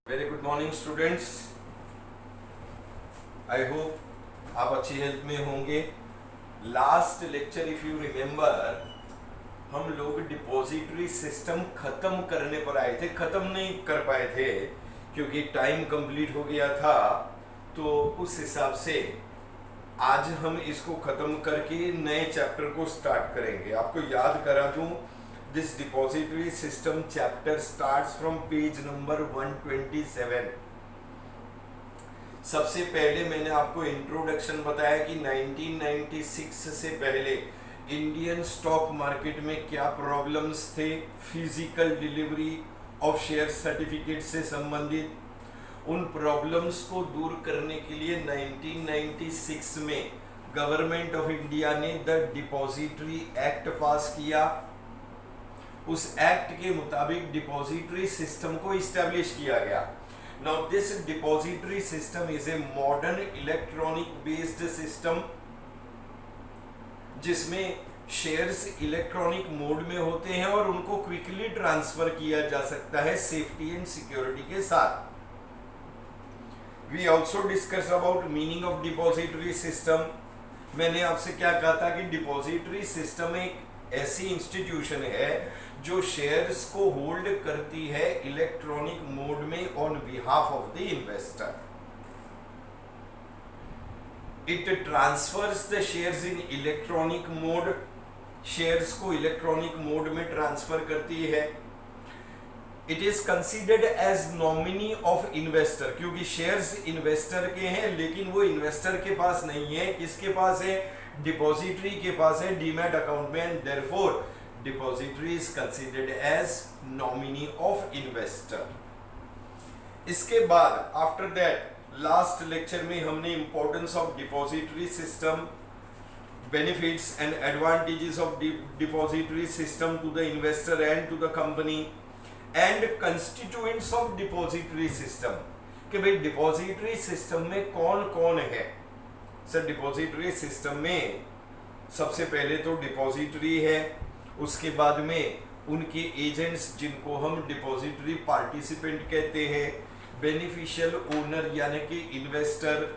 Very good morning students. I hope आप अच्छी health में होंगे। Last lecture if you remember हम लोग डिपॉजिटरी सिस्टम खत्म करने पर आए थे, खत्म नहीं कर पाए थे क्योंकि टाइम कंप्लीट हो गया था। तो उस हिसाब से आज हम इसको खत्म करके नए चैप्टर को स्टार्ट करेंगे। आपको याद करा दूं, this depository system chapter starts from page number 127। सबसे पहले मैंने आपको इंट्रोडक्शन बताया कि 1996 से पहले इंडियन स्टॉक मार्केट में क्या प्रॉब्लम्स थे, physical delivery of share certificate से संबंधित। उन प्रॉब्लम्स को दूर करने के लिए 1996 में गवर्नमेंट ऑफ इंडिया ने द डिपॉजिटरी एक्ट पास किया। उस एक्ट के मुताबिक डिपॉजिटरी सिस्टम को इस्टेब्लिश किया गया। Now this depository system is a modern electronic based system जिसमें शेयर्स इलेक्ट्रॉनिक मोड में होते हैं और उनको क्विकली ट्रांसफर किया जा सकता है सेफ्टी एंड सिक्योरिटी के साथ। We also discuss about meaning of depository system. मैंने आपसे क्या कहा था कि डिपॉजिटरी सिस्टम एक ऐसी इंस्टीट्यूशन है जो शेयर्स को होल्ड करती है इलेक्ट्रॉनिक मोड में on behalf of the investor. It transfers the shares in electronic mode, shares को इलेक्ट्रॉनिक मोड में ट्रांसफर करती है। It is considered as nominee of investor, क्योंकि शेयर्स इन्वेस्टर के हैं लेकिन वो इन्वेस्टर के पास नहीं है। किसके पास है? डिपॉजिटरी के पास है, डीमैट अकाउंट में। And therefore depository is considered as nominee of investor. इसके बाद आफ्टर दैट लास्ट लेक्चर में हमने importance of depository system, benefits and advantages of depository system to the investor and to the company and constituents of depository system, कि भाई depository system में कौन कौन है। सर डिपॉजिटरी सिस्टम में सबसे पहले तो डिपॉजिटरी है, उसके बाद में उनके एजेंट्स जिनको हम डिपॉजिटरी पार्टिसिपेंट कहते हैं, बेनिफिशियल ओनर यानी कि इन्वेस्टर,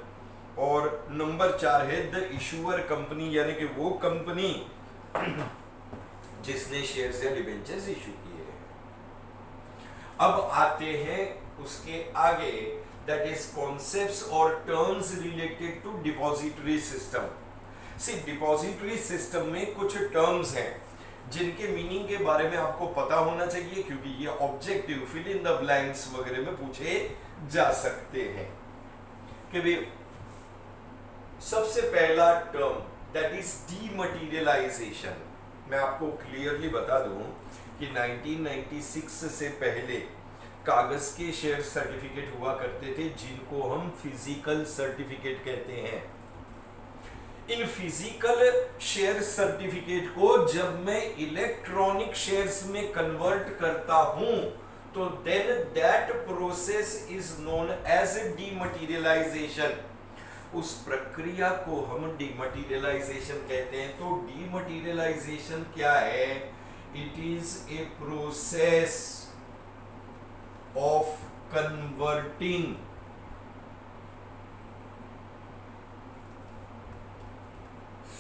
और नंबर 4 है द इशूअर कंपनी यानी कि वो कंपनी जिसने शेयर्स या डिबेंचर्स इशू किए हैं। अब आते हैं उसके आगे, दैट इज कॉन्सेप्ट्स और terms related to depository system. See depository system में कुछ टर्म्स हैं जिनके मीनिंग के बारे में आपको पता होना चाहिए, क्योंकि ये objective fill in the blanks वगैरह में पूछे जा सकते हैं। कि भी सबसे पहला टर्म दैट इज डीमटेरियलाइजेशन। मैं आपको क्लियरली बता दूं कि 1996 से पहले कागज के शेयर सर्टिफिकेट हुआ करते थे जिनको हम फिजिकल सर्टिफिकेट कहते हैं। इन फिजिकल शेयर सर्टिफिकेट को जब मैं इलेक्ट्रॉनिक शेयर्स में कन्वर्ट करता हूं तो then that process is known as dematerialization. उस प्रक्रिया को हम डीमटेरियलाइजेशन कहते हैं। तो डीमटेरियलाइजेशन क्या है? It is a process of converting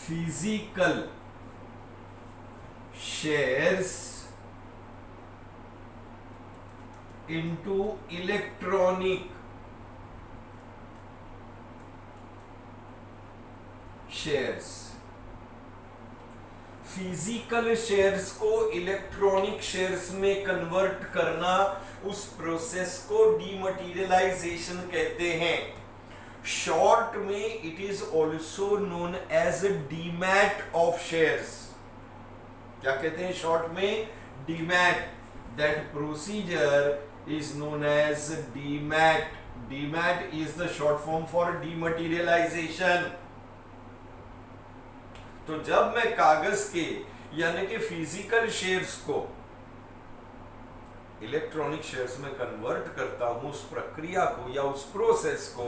physical shares into electronic shares। Physical shares को इलेक्ट्रॉनिक शेयर्स में कन्वर्ट करना, उस प्रोसेस को डीमटेरियलाइजेशन कहते हैं। शॉर्ट में it is also known as demat of shares. क्या कहते हैं शॉर्ट में? Demat. That procedure is known as demat. Demat is the short form for dematerialisation. तो जब मैं कागज के यानी कि फिजिकल शेयर्स को इलेक्ट्रॉनिक शेयर्स में कन्वर्ट करता हूं, उस प्रक्रिया को या उस प्रोसेस को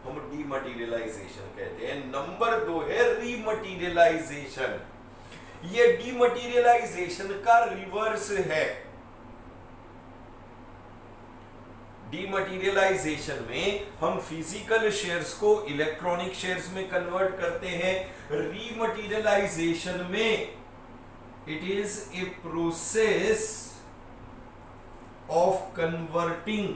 हम डीमटेरियलाइजेशन कहते हैं। नंबर 2 है रीमटेरियलाइजेशन। ये डीमटेरियलाइजेशन का रिवर्स है। डीमटेरियलाइजेशन में हम फिजिकल शेयर्स को इलेक्ट्रॉनिक शेयर्स में कन्वर्ट करते हैं। रीमटेरियलाइजेशन में it is a process of converting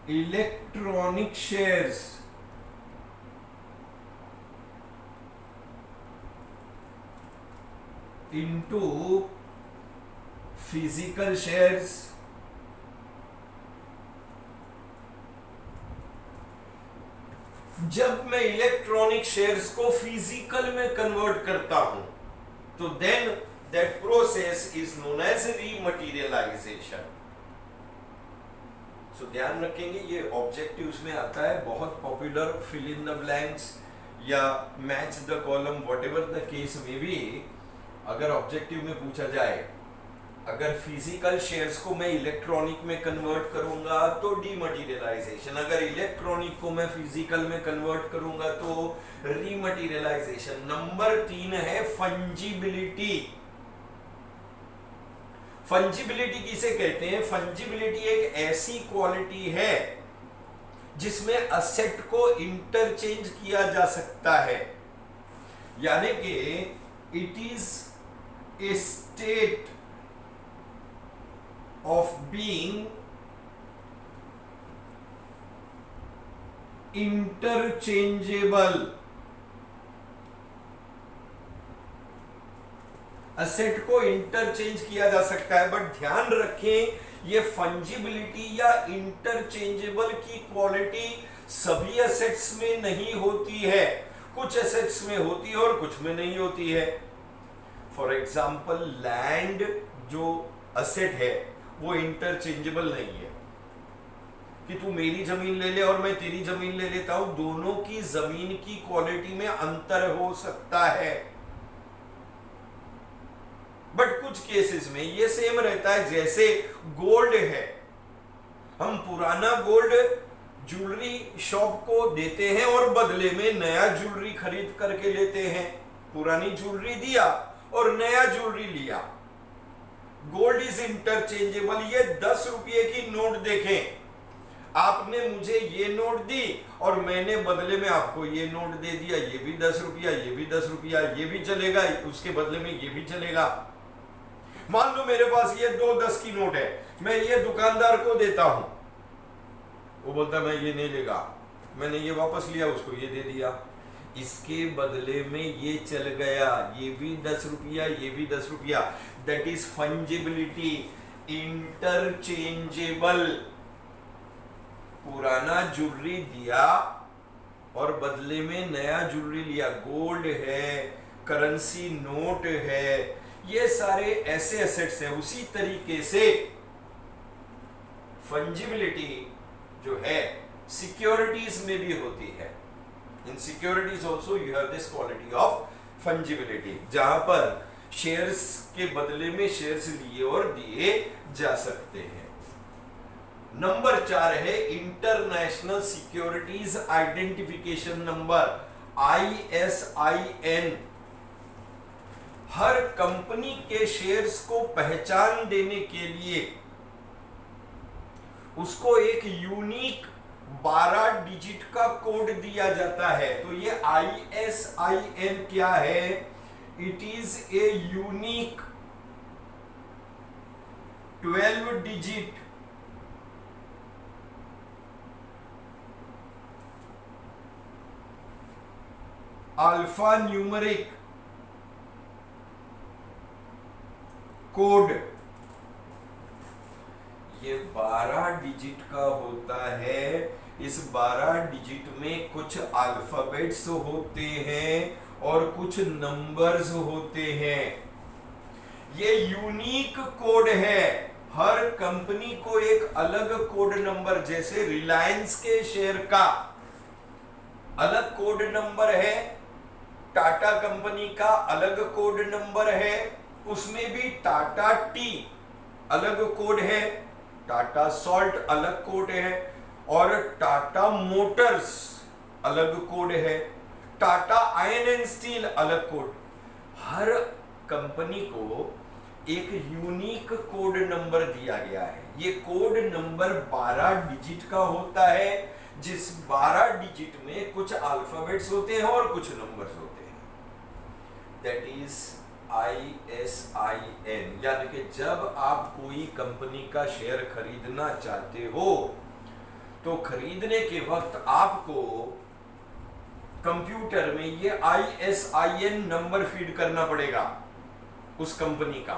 electronic shares into physical shares। जब मैं इलेक्ट्रॉनिक शेयर्स को फिजिकल में कन्वर्ट करता हूं तो then that process is known as rematerialisation. So ध्यान रखेंगे, ये ऑब्जेक्टिव्स में आता है, बहुत popular, fill in the blanks या match the column, whatever the case में भी। अगर ऑब्जेक्टिव में पूछा जाए, अगर फिजिकल शेयर्स को मैं इलेक्ट्रॉनिक में कन्वर्ट करूंगा तो डीमटेरियलाइजेशन, अगर इलेक्ट्रॉनिक को मैं फिजिकल में कन्वर्ट करूंगा तो रीमटेरियलाइजेशन। नंबर 3 है फंजिबिलिटी। फंजिबिलिटी किसे कहते हैं? फंजिबिलिटी एक ऐसी क्वालिटी है जिसमें असेट को इंटरचेंज किया जा सकता है, यानी कि it is a state of being interchangeable। Asset को इंटरचेंज किया जा सकता है, बट ध्यान रखें ये फंजिबिलिटी या इंटरचेंजेबल की क्वालिटी सभी असेट्स में नहीं होती है। कुछ असेट्स में होती है और कुछ में नहीं होती है। फॉर एग्जाम्पल लैंड जो असेट है वो इंटरचेंजेबल नहीं है कि तू मेरी जमीन ले ले और मैं तेरी जमीन ले लेता हूं। दोनों की जमीन की क्वालिटी में अंतर हो सकता है, बट कुछ केसेस में ये सेम रहता है। जैसे गोल्ड है, हम पुराना गोल्ड ज्वेलरी शॉप को देते हैं और बदले में नया ज्वेलरी खरीद करके लेते हैं। पुरानी ज्वेलरी दिया और नया ज्वेलरी लिया। Gold is interchangeable. ये 10 रुपये की नोट देखें, आपने मुझे ये नोट दी और मैंने बदले में आपको ये नोट दे दिया। ये भी 10 रुपया, ये भी 10 रुपया, ये भी चलेगा, उसके बदले में ये भी चलेगा। मान लो मेरे पास ये 2 10 की नोट है, मैं ये दुकानदार को देता हूं, वो बोलता मैं ये नहीं लेगा, मैंने ये वापस लिया, उसको ये दे दिया। इसके बदले में ये चल गया, ये भी 10 रुपया, ये भी 10 रुपया। That is fungibility, interchangeable. पुराना ज्वेलरी दिया और बदले में नया ज्वेलरी लिया। गोल्ड है, करेंसी नोट है, ये सारे ऐसे एसेट्स हैं। उसी तरीके से फंजिबिलिटी जो है सिक्योरिटीज में भी होती है। In securities also you have this quality of fungibility, जहां पर शेयर्स के बदले में शेयर्स लिए और दिए जा सकते हैं। नंबर 4 है international securities identification number, ISIN। हर कंपनी के शेयर्स को पहचान देने के लिए उसको एक यूनिक 12 डिजिट का कोड दिया जाता है। तो ये ISIN क्या है? It is a unique 12 digit alpha numeric code. ये 12 डिजिट का होता है। इस 12 डिजिट में कुछ अल्फाबेट्स होते हैं और कुछ नंबर्स होते हैं। ये यूनिक कोड है। हर कंपनी को एक अलग कोड नंबर, जैसे रिलायंस के शेयर का अलग कोड नंबर है, टाटा कंपनी का अलग कोड नंबर है, उसमें भी टाटा टी अलग कोड है, टाटा सॉल्ट अलग कोड है और टाटा मोटर्स अलग कोड है, टाटा आयरन एंड स्टील अलग कोड। हर कंपनी को एक यूनिक कोड नंबर दिया गया है। ये कोड नंबर 12 डिजिट का होता है, जिस 12 डिजिट में कुछ अल्फाबेट्स होते हैं और कुछ नंबर्स होते हैं। That is ISIN। यानी कि जब आप कोई कंपनी का शेयर खरीदना चाहते हो तो खरीदने के वक्त आपको कंप्यूटर में ये ISIN नंबर फीड करना पड़ेगा उस कंपनी का,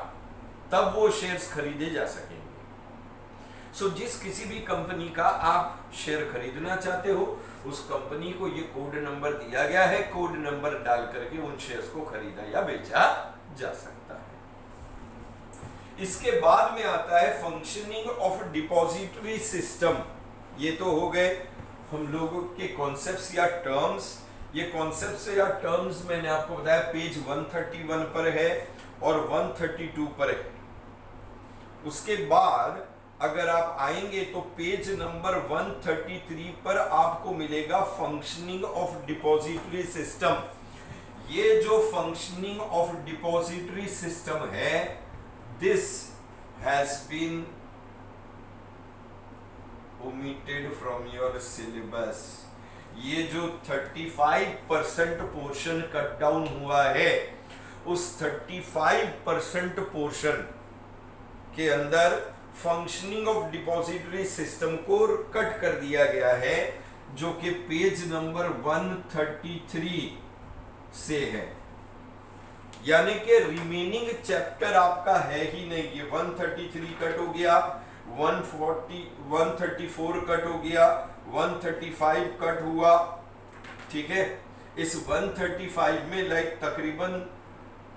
तब वो शेयर्स खरीदे जा सकेंगे। सो जिस किसी भी कंपनी का आप शेयर खरीदना चाहते हो, उस कंपनी को ये कोड नंबर दिया गया है। कोड नंबर डाल करके उन शेयर्स को खरीदा या बेचा जा सकता है। इसके बाद में आता है फंक्शनिंग ऑफ डिपॉजिटरी सिस्टम। ये तो हो गए हम लोगों के कॉन्सेप्ट्स या टर्म्स। ये कॉन्सेप्ट्स या टर्म्स मैंने आपको बताया पेज 131 पर है और 132 पर है। उसके बाद अगर आप आएंगे तो पेज नंबर 133 पर आपको मिलेगा फंक्शनिंग ऑफ डिपॉजिटरी सिस्टम। ये जो फंक्शनिंग ऑफ डिपॉजिटरी सिस्टम है, this has been omitted from your syllabus। ये जो 35% पोर्शन कट डाउन हुआ है, उस 35% पोर्शन के अंदर फंक्शनिंग ऑफ डिपॉजिटरी सिस्टम को कट कर दिया गया है, जो कि पेज नंबर 133 से है। यानी कि रिमेनिंग चैप्टर आपका है ही नहीं। ये 133 कट हो गया, 134 कट हो गया, 135 कट हुआ। ठीक है, इस 135 में तकरीबन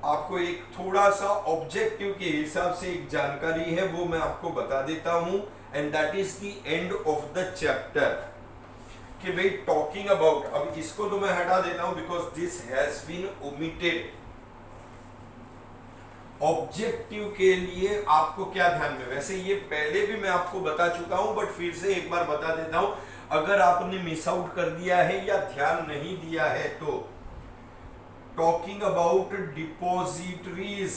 आपको एक थोड़ा सा ऑब्जेक्टिव के हिसाब से एक जानकारी है, वो मैं आपको बता देता हूं। And that is the end of the chapter. कि भाई टॉकिंग अबाउट, अब इसको तो मैं हटा देता हूं because this has been omitted. Objective के लिए आपको क्या ध्यान में, वैसे ये पहले भी मैं आपको बता चुका हूं, बट फिर से एक बार बता देता हूं अगर आपने मिस आउट कर दिया है या ध्यान नहीं दिया है तो। Talking about depositories,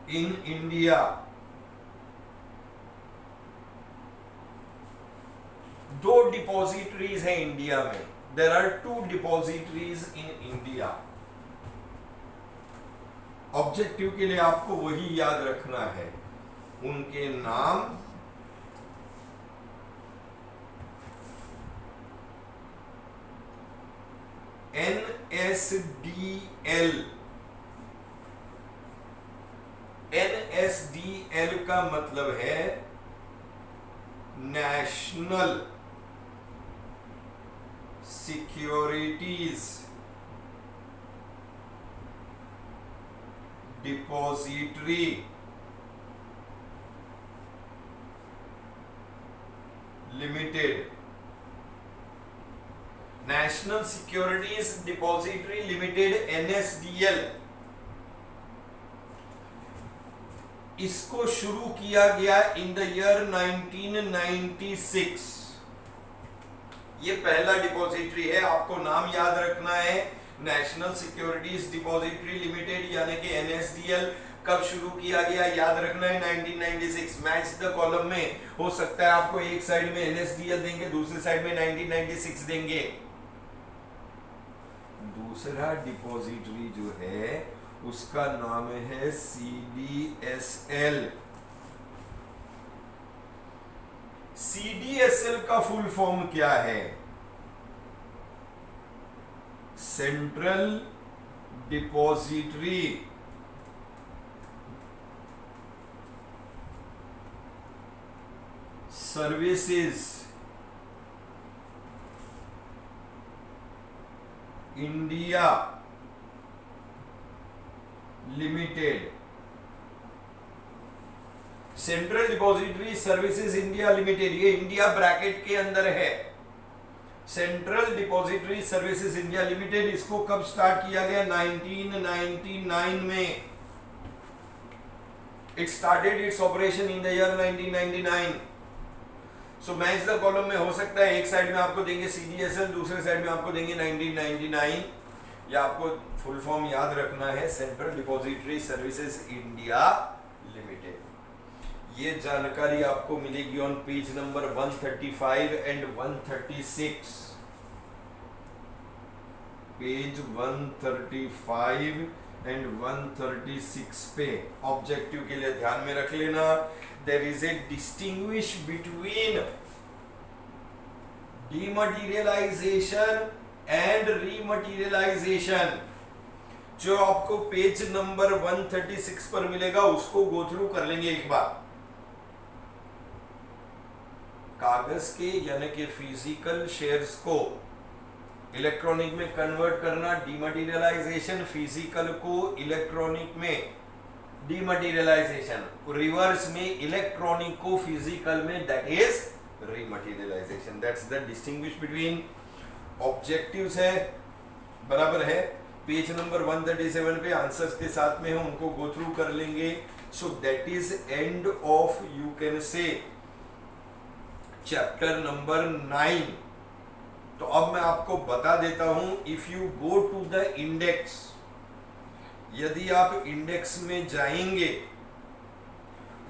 in India, दो डिपॉजिटरीज हैं इंडिया में। There are 2 depositories in India. Objective के लिए आपको वही याद रखना है, उनके नाम NSDL। NSDL का मतलब है national securities depository limited. National securities depository limited NSDL। इसको शुरू किया गया इन द ईयर 1996। ये पहला डिपॉजिटरी है, आपको नाम याद रखना है, नेशनल सिक्योरिटीज डिपॉजिटरी लिमिटेड यानी कि NSDL। कब शुरू किया गया याद रखना है, 1996। मैच द कॉलम में हो सकता है आपको एक साइड में NSDL देंगे, दूसरी साइड में 1996 देंगे। दूसरा डिपॉजिटरी जो है उसका नाम है CDSL। CDSL का फुल फॉर्म क्या है? Central depository services India limited. Central depository services India limited, ये इंडिया ब्रैकेट के अंदर है। Central depository services India limited, इसको कब स्टार्ट किया गया? 1999 में। It started its operation in the year 1999। So match the column में हो सकता है एक साइड में आपको देंगे CDSL, दूसरे साइड में आपको देंगे 1999, या आपको फुल फॉर्म याद रखना है central depository services India limited. ये जानकारी आपको मिलेगी on page number 135 and 136। Page 135 and 136 पे ऑब्जेक्टिव के लिए ध्यान में रख लेना, there is a distinguish between dematerialisation and rematerialisation. जो आपको पेज नंबर 136 पर मिलेगा उसको गो थ्रू कर लेंगे एक बार। कागज के यानी कि फिजिकल शेयर्स को इलेक्ट्रॉनिक में कन्वर्ट करना डीमटेरियलाइजेशन, फिजिकल को इलेक्ट्रॉनिक में डीमटेरियलाइजेशन, रिवर्स में इलेक्ट्रॉनिक को फिजिकल में, that is rematerialisation. That's the distinguish between. Objectives है बराबर है, पेज नंबर 137 पे आंसर्स के साथ में है, उनको गो थ्रू कर लेंगे। So that is end of you can say chapter number 9। तो अब मैं आपको बता देता हूं, if you go to the index, यदि आप इंडेक्स में जाएंगे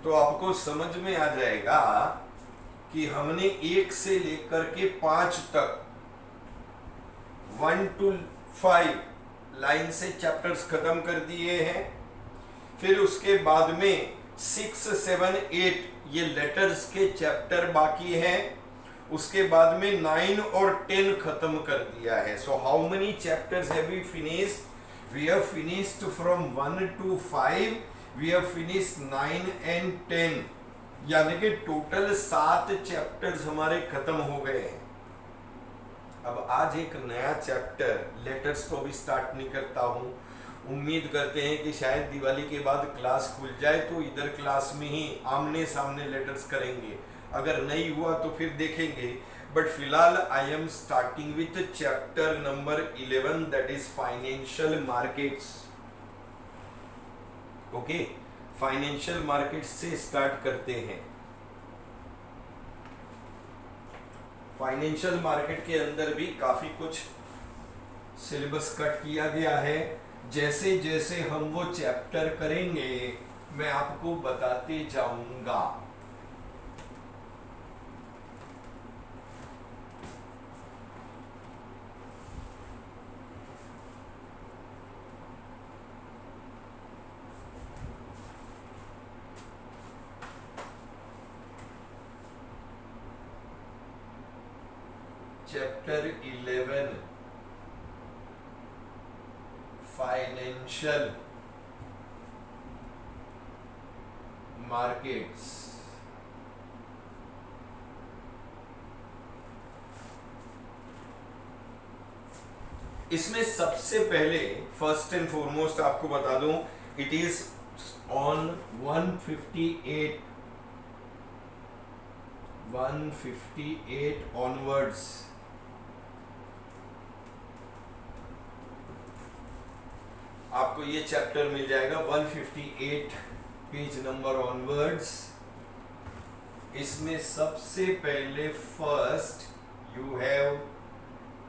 तो आपको समझ में आ जाएगा कि हमने 1 से लेकर के 5 तक 1 to 5 लाइन से चैप्टर्स खत्म कर दिए हैं। फिर उसके बाद में 6, 7, 8 ये लेटर्स के चैप्टर बाकी हैं। उसके बाद में 9 और 10 खत्म कर दिया है। So how many chapters have we finished? We have finished from 1 to 5, we have finished 9 and 10, यानी कि टोटल 7 चैप्टर्स हमारे खत्म हो गए हैं। अब आज एक नया चैप्टर लेटर्स को भी स्टार्ट नहीं करता हूं। उम्मीद करते हैं कि शायद दिवाली के बाद क्लास खुल जाए तो इधर क्लास में ही आमने सामने लेटर्स करेंगे, अगर नहीं हुआ तो फिर देखेंगे। बट फिलहाल I am starting with chapter number 11, that is financial markets. Okay, financial markets से स्टार्ट करते हैं। फाइनेंशियल मार्केट के अंदर भी काफी कुछ सिलेबस कट किया गया है। जैसे जैसे हम वो चैप्टर करेंगे मैं आपको बताते जाऊंगा। Chapter 11 financial markets. इसमें सबसे पहले फर्स्ट एंड फॉरमोस्ट आपको बता दूं, इट इज ऑन 158 ऑनवर्ड्स। आपको ये चैप्टर मिल जाएगा 158 पेज नंबर ऑनवर्ड्स। इसमें सबसे पहले फर्स्ट यू हैव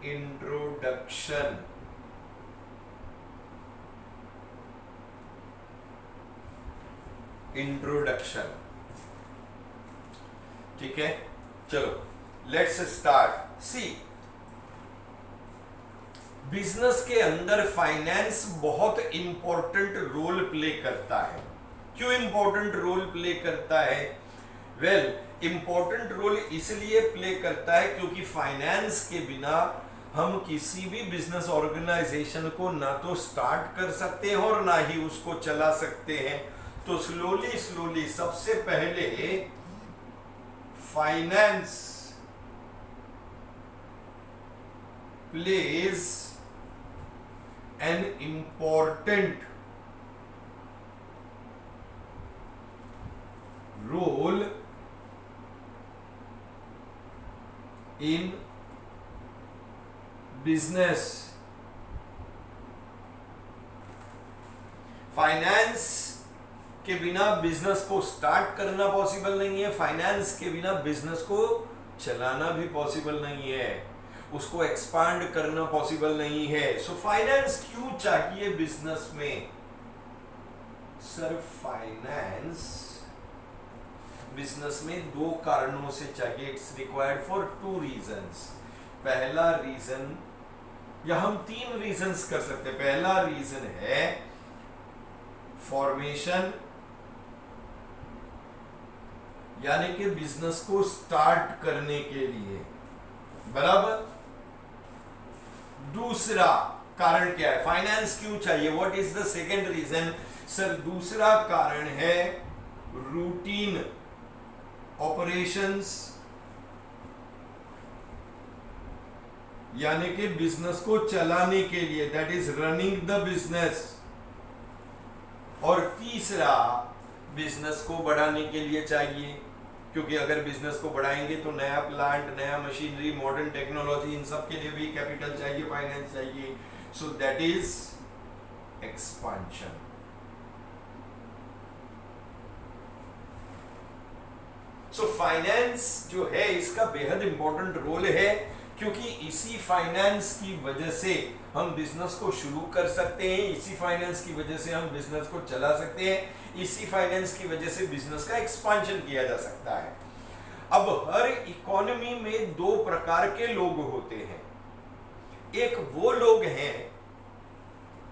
इंट्रोडक्शन। ठीक है, चलो लेट्स स्टार्ट। सी, बिजनेस के अंदर फाइनेंस बहुत इंपॉर्टेंट रोल प्ले करता है। क्यों इंपॉर्टेंट रोल प्ले करता है? वेल, इंपॉर्टेंट रोल इसलिए प्ले करता है क्योंकि फाइनेंस के बिना हम किसी भी बिजनेस ऑर्गेनाइजेशन को ना तो स्टार्ट कर सकते हैं और ना ही उसको चला सकते हैं। तो स्लोली सबसे पहले finance plays an important role in business। Finance के बिना बिजनेस को स्टार्ट करना पॉसिबल नहीं है, फाइनेंस के बिना बिजनेस को चलाना भी पॉसिबल नहीं है, उसको एक्सपांड करना पॉसिबल नहीं है। सो फाइनेंस क्यों चाहिए बिजनेस में? सर फाइनेंस बिजनेस में दो कारणों से चाहिए। It's required for 2 reasons. पहला रीजन, या हम 3 रीजंस कर सकते हैं। पहला रीजन है फॉर्मेशन, यानी कि बिजनेस को स्टार्ट करने के लिए, बराबर। दूसरा कारण क्या है? फाइनेंस क्यों चाहिए? What is the second reason? Sir दूसरा कारण है रूटीन ऑपरेशंस, यानी कि बिजनेस को चलाने के लिए, that is running the business. और तीसरा बिजनेस को बढ़ाने के लिए चाहिए, क्योंकि अगर बिजनेस को बढ़ाएंगे तो नया प्लांट, नया मशीनरी, मॉडर्न टेक्नोलॉजी, इन सब के लिए भी कैपिटल चाहिए, फाइनेंस चाहिए। सो that is expansion. So finance जो है इसका बेहद इंपॉर्टेंट रोल है, क्योंकि इसी फाइनेंस की वजह से हम बिजनेस को शुरू कर सकते हैं, इसी फाइनेंस की वजह से हम बिजनेस को चला सकते हैं, इसी फाइनेंस की वजह से बिजनेस का एक्सपांशन किया जा सकता है। अब हर इकोनॉमी में 2 प्रकार के लोग होते हैं। एक वो लोग हैं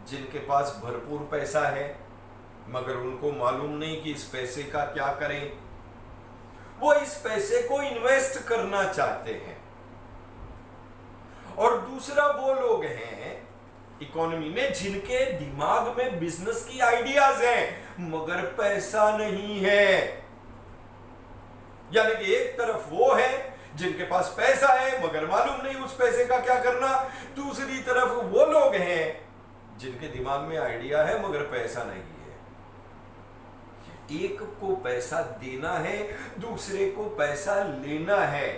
जिनके पास भरपूर पैसा है, मगर उनको मालूम नहीं कि इस पैसे का क्या करें। वो इस पैसे को इन्वेस्ट करना चाहते हैं। और दूसरा वो लोग हैं इकोनॉमी में जिनके दिमाग में बिजनेस की आइडियाज हैं, मगर पैसा नहीं है। यानी कि एक तरफ वो है जिनके पास पैसा है मगर मालूम नहीं उस पैसे का क्या करना, दूसरी तरफ वो लोग हैं जिनके दिमाग में आइडिया है मगर पैसा नहीं है। एक को पैसा देना है, दूसरे को पैसा लेना है।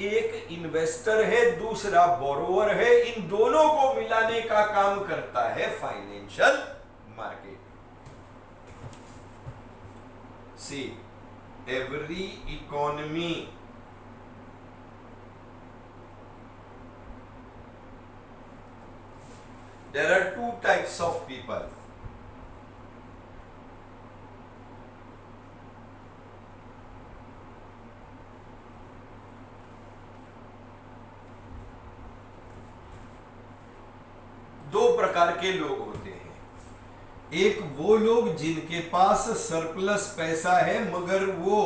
एक इन्वेस्टर है, दूसरा बोरोवर है। इन दोनों को मिलाने का काम करता है financial market. See every economy there are 2 types of people. दो प्रकार के लोग होते हैं। एक वो लोग जिनके पास सरप्लस पैसा है मगर वो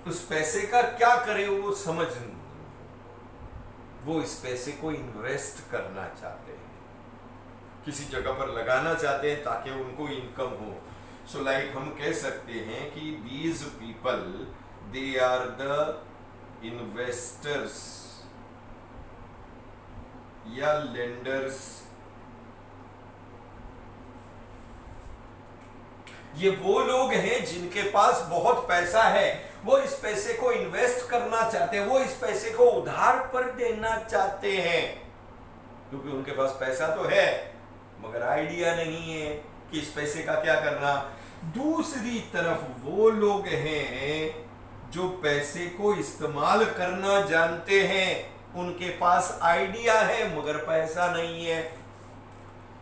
उस पैसे का क्या करे वो समझ नहीं, वो इस पैसे को इन्वेस्ट करना चाहते हैं, किसी जगह पर लगाना चाहते हैं ताकि उनको इनकम हो। सो लाइक हम कह सकते हैं कि these people they are the investors या लेंडर्स। ये वो लोग हैं जिनके पास बहुत पैसा है, वो इस पैसे को इन्वेस्ट करना चाहते हैं, वो इस पैसे को उधार पर देना चाहते हैं, क्योंकि उनके पास पैसा तो है मगर आइडिया नहीं है कि इस पैसे का क्या करना। दूसरी तरफ वो लोग हैं जो पैसे को इस्तेमाल करना जानते हैं, उनके पास आइडिया है मगर पैसा नहीं है,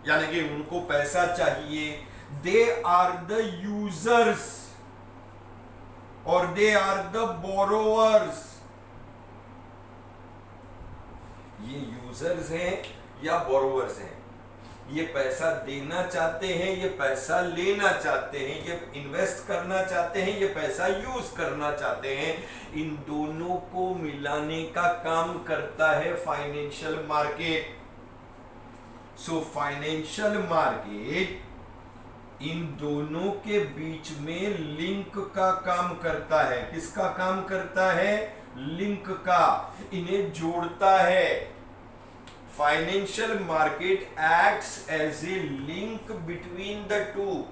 यानी कि उनको पैसा चाहिए। दे आर द यूजर्स और दे आर द बोरोवर्स। ये यूजर्स हैं या बोरोवर्स हैं, ये पैसा देना चाहते हैं, ये पैसा लेना चाहते हैं, ये इन्वेस्ट करना चाहते हैं, ये पैसा यूज करना चाहते हैं। इन दोनों को मिलाने का काम करता है financial market. So financial market in दोनों के बीच में लिंक का काम करता है। किसका काम करता है? लिंक का, इन्हें जोड़ता है। Financial market acts as a link between the two.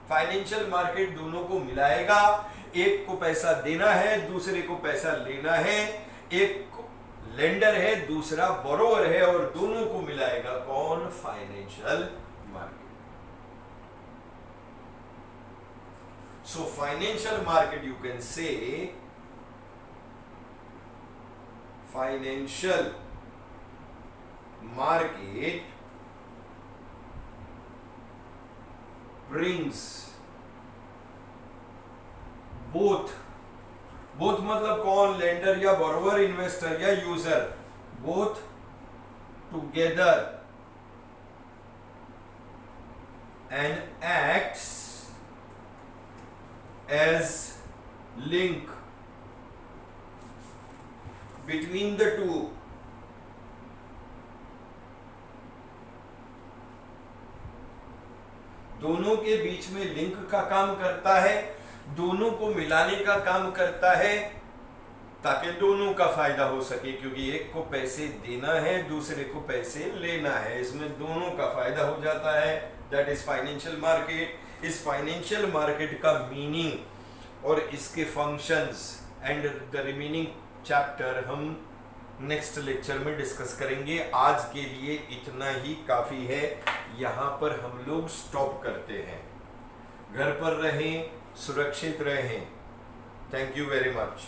Financial market दोनों को मिलाएगा, एक को पैसा देना है, दूसरे को पैसा लेना है, एक लेंडर है, दूसरा बोरोवर है, और दोनों को मिलाएगा कौन? Financial market. So financial market you can से फाइनेंशियल मार्केट brings both मतलब कौन, लेंडर या बोरोवर, इन्वेस्टर या user, both together and acts as link between the two. दोनों के बीच में लिंक का काम करता है, दोनों को मिलाने का काम करता है ताकि दोनों का फायदा हो सके, क्योंकि एक को पैसे देना है, दूसरे को पैसे लेना है, इसमें दोनों का फायदा हो जाता है। That is financial market. इस फाइनेंशियल मार्केट का मीनिंग और इसके functions and the remaining chapter हम नेक्स्ट लेक्चर में डिस्कस करेंगे। आज के लिए इतना ही काफ़ी है, यहाँ पर हम लोग स्टॉप करते हैं। घर पर रहें, सुरक्षित रहें। Thank you very much.